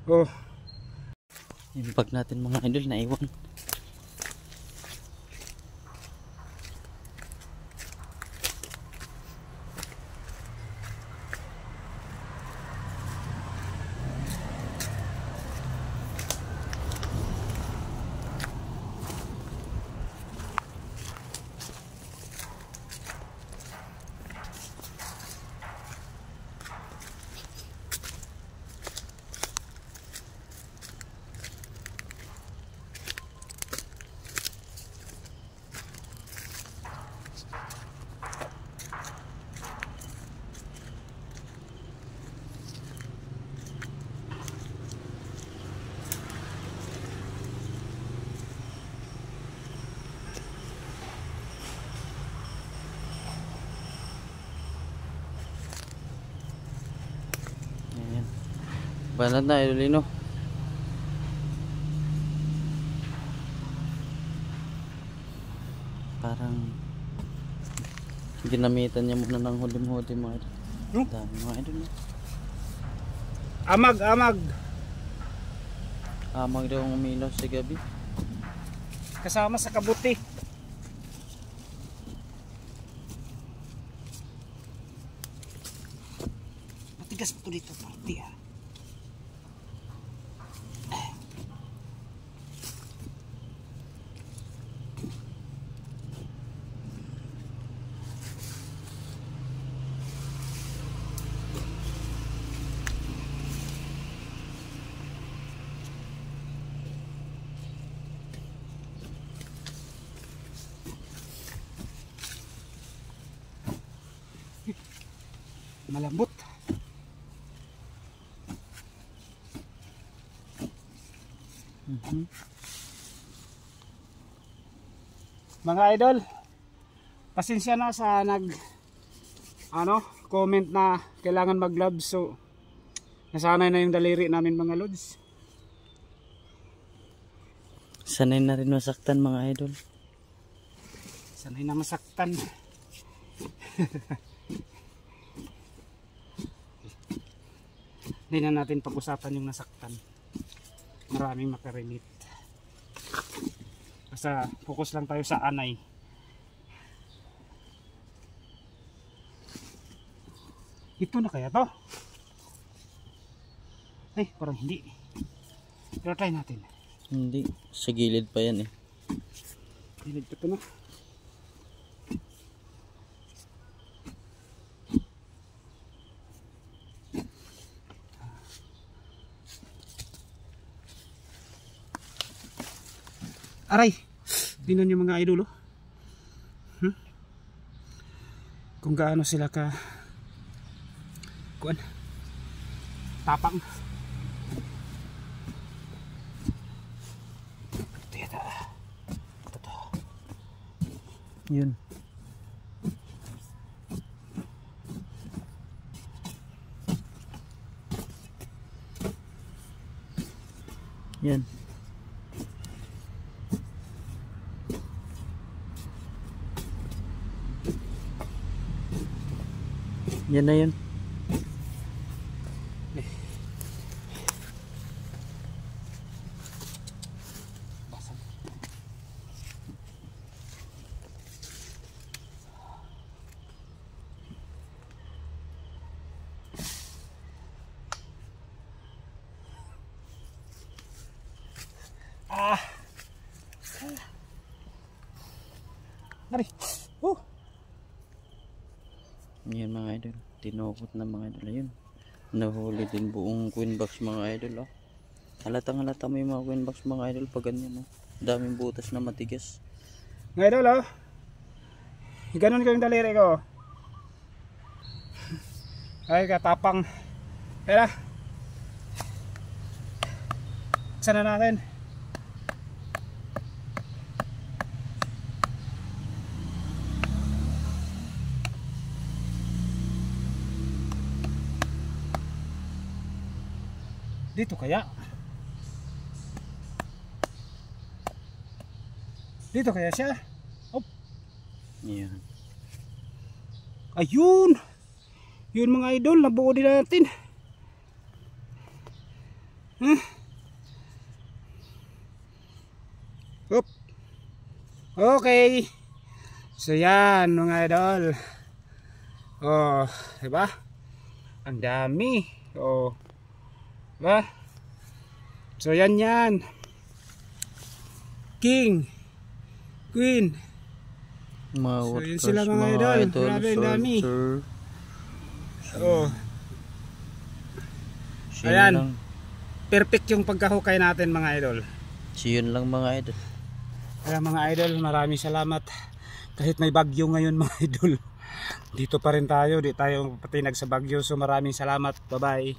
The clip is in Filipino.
Oh. Yung bag natin mga idol na iwan. Banat na idolino. Parang ginamitan niya muna ng hulim-hulim mga idol. Dami mga idol. Amag. Amag daw ang umilaw sa gabi. Kasama sa kabuti. Matigas po dito party ah. Malambot. Mga idol, pasensya na sa comment na kailangan mag-gloves. So nasanay na yung daliri namin mga lods. Sanay na rin masaktan mga idol. Sanay na masaktan. Hindi na natin pag-usapan yung nasaktan. Maraming makarimit. Basta focus lang tayo sa anay. Ito na kaya to? Ay, parang hindi. Pero try natin. Hindi, sa gilid pa yan eh. Gilid pa ito na. Aray, tingnan nyo mga idol, oh. Kung gaano sila ka tapang. Yun. Yan. Yan na yun. Nari. Oh. Yan mga idol. Tinukot na mga idol. Ayun. Nahuli din buong queen box mga idol. Oh. Halatang halata mo yung mga queen box mga idol pag ganyan. Oh. Daming butas na matigas. Mga idol, oh. Ganon ko yung daliri ko. Ay katapang. Kaya sana natin. Dito kaya? Dito kaya siya? Oh. Yan. Ayun. Yun mga idol, nabuo din natin. Oop. Okay. So yan mga idol. Oh, diba? Ang dami. Oh. Diba? So yan yan. King. Queen. So yun sila mga idol. Grabe ang dami. Oh. Ayan. Perfect yung pagkahukay natin mga idol. So yun lang mga idol. Kaya mga idol, maraming salamat. Kahit may bagyo ngayon mga idol, dito pa rin tayo, di tayo patinag sa bagyo. So maraming salamat. Bye bye.